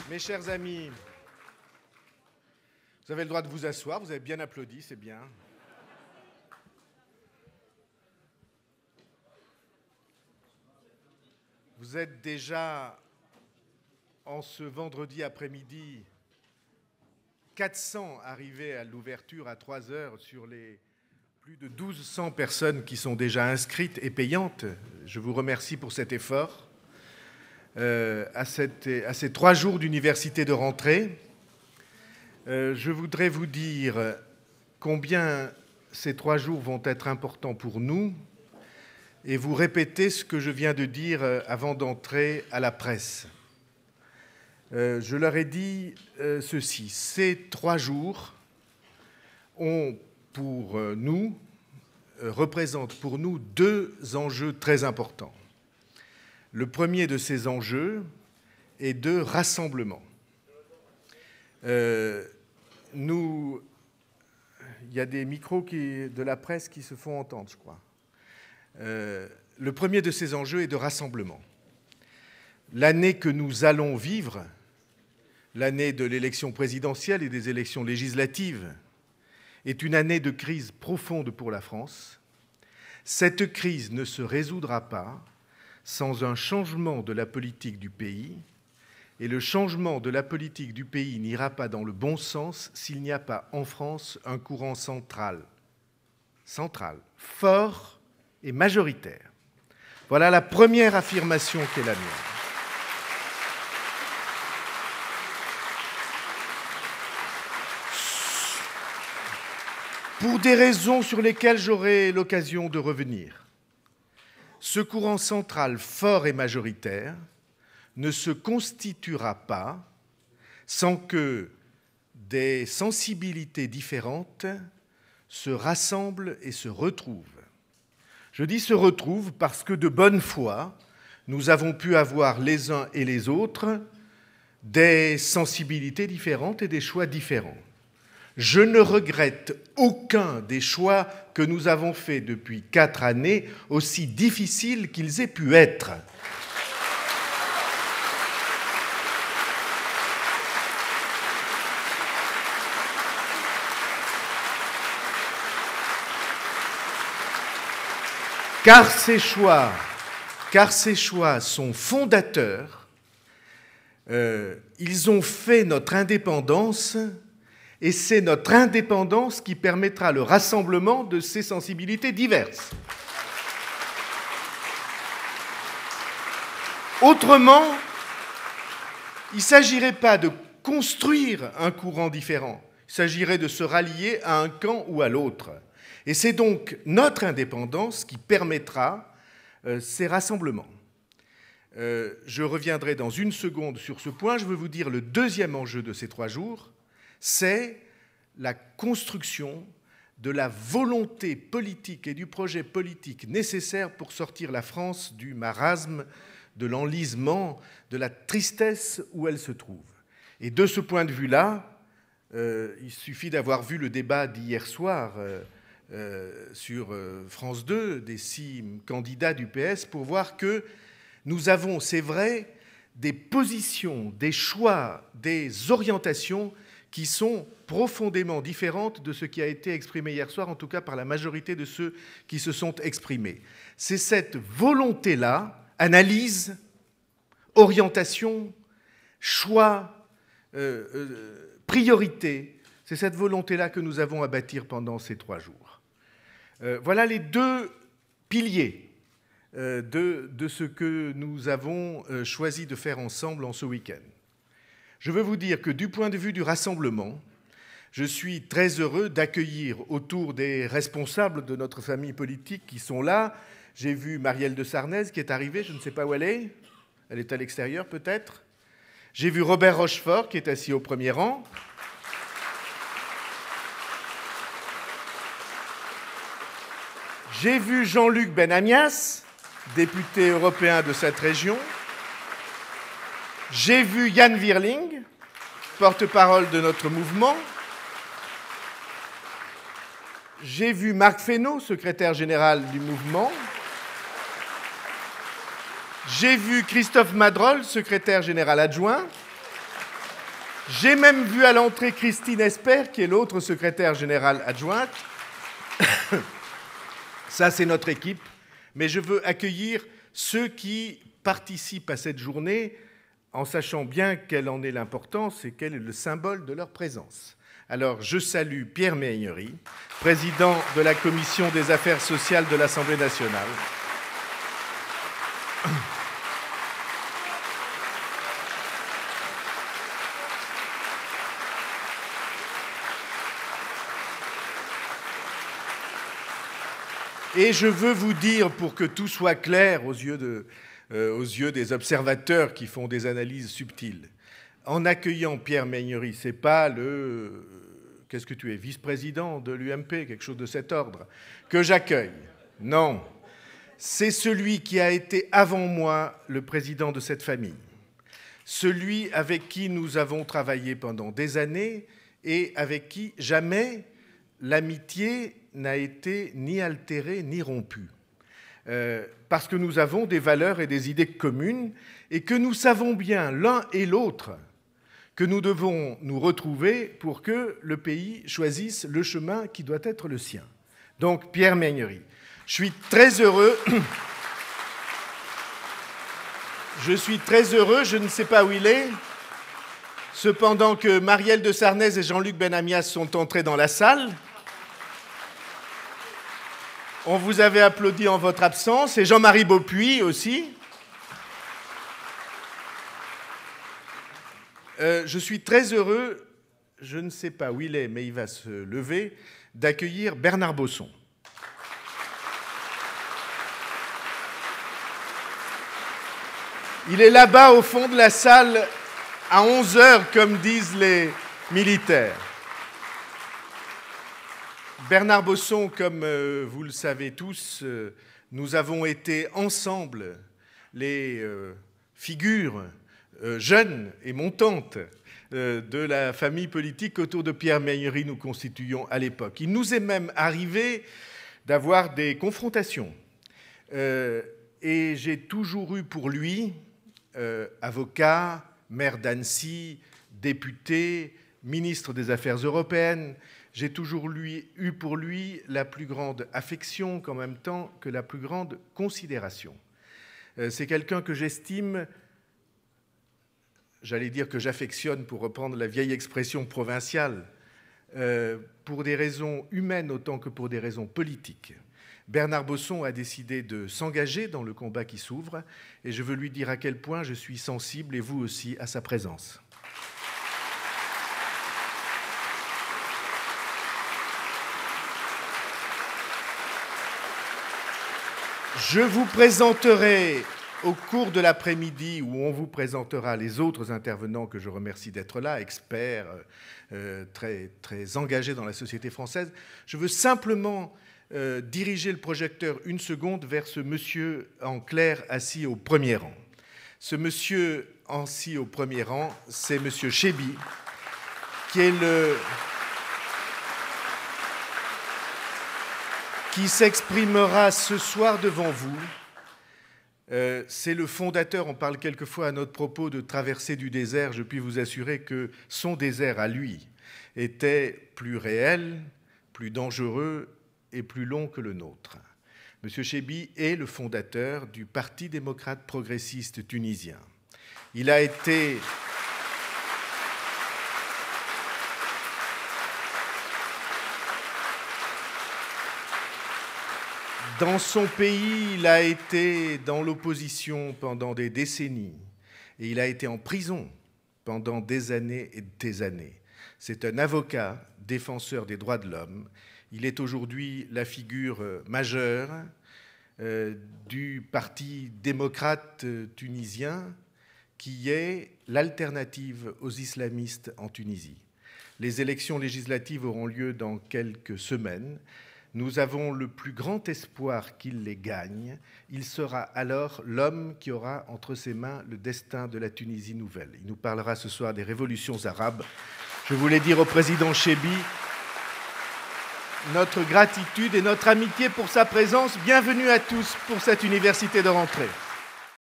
Mes chers amis, vous avez le droit de vous asseoir, vous avez bien applaudi, c'est bien. Vous êtes déjà, en ce vendredi après-midi, 400 arrivés à l'ouverture à 3 heures sur les plus de 1200 personnes qui sont déjà inscrites et payantes. Je vous remercie pour cet effort. À ces 3 jours d'université de rentrée, je voudrais vous dire combien ces 3 jours vont être importants pour nous et vous répéter ce que je viens de dire avant d'entrer à la presse. Je leur ai dit ceci: ces 3 jours représentent pour nous 2 enjeux très importants. Le premier de ces enjeux est de rassemblement. Il y a des micros de la presse qui se font entendre, je crois. Le premier de ces enjeux est de rassemblement. L'année que nous allons vivre, l'année de l'élection présidentielle et des élections législatives, est une année de crise profonde pour la France. Cette crise ne se résoudra pas sans un changement de la politique du pays, et le changement de la politique du pays n'ira pas dans le bon sens s'il n'y a pas en France un courant central, fort et majoritaire. Voilà la première affirmation qui est la mienne. Pour des raisons sur lesquelles j'aurai l'occasion de revenir, ce courant central fort et majoritaire ne se constituera pas sans que des sensibilités différentes se rassemblent et se retrouvent. Je dis se retrouvent parce que de bonne foi, nous avons pu avoir les uns et les autres des sensibilités différentes et des choix différents. Je ne regrette aucun des choix que nous avons faits depuis 4 années, aussi difficiles qu'ils aient pu être. Car ces choix sont fondateurs, ils ont fait notre indépendance. Et c'est notre indépendance qui permettra le rassemblement de ces sensibilités diverses. Autrement, il ne s'agirait pas de construire un courant différent, il s'agirait de se rallier à un camp ou à l'autre. Et c'est donc notre indépendance qui permettra ces rassemblements. Je reviendrai dans une seconde sur ce point. Je veux vous dire le deuxième enjeu de ces 3 jours. C'est la construction de la volonté politique et du projet politique nécessaire pour sortir la France du marasme, de l'enlisement, de la tristesse où elle se trouve. Et de ce point de vue-là, il suffit d'avoir vu le débat d'hier soir sur France 2 des 6 candidats du PS pour voir que nous avons, c'est vrai, des positions, des choix, des orientations qui sont profondément différentes de ce qui a été exprimé hier soir, en tout cas par la majorité de ceux qui se sont exprimés. C'est cette volonté-là, analyse, orientation, choix, priorité, c'est cette volonté-là que nous avons à bâtir pendant ces 3 jours. Voilà les 2 piliers de ce que nous avons choisi de faire ensemble en ce week-end. Je veux vous dire que du point de vue du rassemblement, je suis très heureux d'accueillir autour des responsables de notre famille politique qui sont là. J'ai vu Marielle de Sarnez qui est arrivée, je ne sais pas où elle est à l'extérieur peut-être. J'ai vu Robert Rochefort qui est assis au premier rang. J'ai vu Jean-Luc Benamias, député européen de cette région. J'ai vu Yann Wirling, porte-parole de notre mouvement. J'ai vu Marc Fesneau, secrétaire général du mouvement. J'ai vu Christophe Madrol, secrétaire général adjoint. J'ai même vu à l'entrée Christine Esper, qui est l'autre secrétaire générale adjointe. Ça, c'est notre équipe. Mais je veux accueillir ceux qui participent à cette journée en sachant bien quelle en est l'importance et quel est le symbole de leur présence. Alors, je salue Pierre Méhaignery, président de la Commission des affaires sociales de l'Assemblée nationale. Et je veux vous dire, pour que tout soit clair aux yeux des observateurs qui font des analyses subtiles, en accueillant Pierre Méhaignery, ce n'est pas le... Qu'est-ce que tu es, vice-président de l'UMP, quelque chose de cet ordre, que j'accueille. Non, c'est celui qui a été avant moi le président de cette famille, celui avec qui nous avons travaillé pendant des années et avec qui jamais l'amitié n'a été ni altérée ni rompue. Parce que nous avons des valeurs et des idées communes et que nous savons bien l'un et l'autre que nous devons nous retrouver pour que le pays choisisse le chemin qui doit être le sien. Donc, Pierre Méhaignery, je suis très heureux. Je ne sais pas où il est. Cependant que Marielle de Sarnez et Jean-Luc Benamias sont entrés dans la salle. On vous avait applaudi en votre absence, et Jean-Marie Beaupuy aussi. Je suis très heureux, je ne sais pas où il est, mais il va se lever, d'accueillir Bernard Bosson. Il est là-bas au fond de la salle à 11h, comme disent les militaires. Bernard Bosson, comme vous le savez tous, nous avons été ensemble les figures jeunes et montantes de la famille politique autour de Pierre Méhaignery nous constituions à l'époque. Il nous est même arrivé d'avoir des confrontations. Et j'ai toujours eu pour lui, avocat, maire d'Annecy, député, ministre des Affaires européennes, j'ai toujours eu pour lui la plus grande affection qu'en même temps que la plus grande considération. C'est quelqu'un que j'estime, j'allais dire que j'affectionne pour reprendre la vieille expression provinciale, pour des raisons humaines autant que pour des raisons politiques. Bernard Bosson a décidé de s'engager dans le combat qui s'ouvre et je veux lui dire à quel point je suis sensible, et vous aussi, à sa présence. Je vous présenterai au cours de l'après-midi, où on vous présentera les autres intervenants que je remercie d'être là, experts, très, très engagés dans la société française. Je veux simplement diriger le projecteur une seconde vers ce monsieur en clair assis au premier rang. Ce monsieur assis au premier rang, c'est monsieur Chaiby, qui s'exprimera ce soir devant vous. C'est le fondateur, on parle quelquefois à notre propos de traversée du désert, je puis vous assurer que son désert à lui était plus réel, plus dangereux et plus long que le nôtre. M. Chaiby est le fondateur du Parti démocrate progressiste tunisien. Il a été... Dans son pays, il a été dans l'opposition pendant des décennies et il a été en prison pendant des années et des années. C'est un avocat, défenseur des droits de l'homme. Il est aujourd'hui la figure majeure du Parti démocrate tunisien qui est l'alternative aux islamistes en Tunisie. Les élections législatives auront lieu dans quelques semaines. Nous avons le plus grand espoir qu'il les gagne. Il sera alors l'homme qui aura entre ses mains le destin de la Tunisie nouvelle. Il nous parlera ce soir des révolutions arabes. Je voulais dire au président Chaiby notre gratitude et notre amitié pour sa présence. Bienvenue à tous pour cette université de rentrée.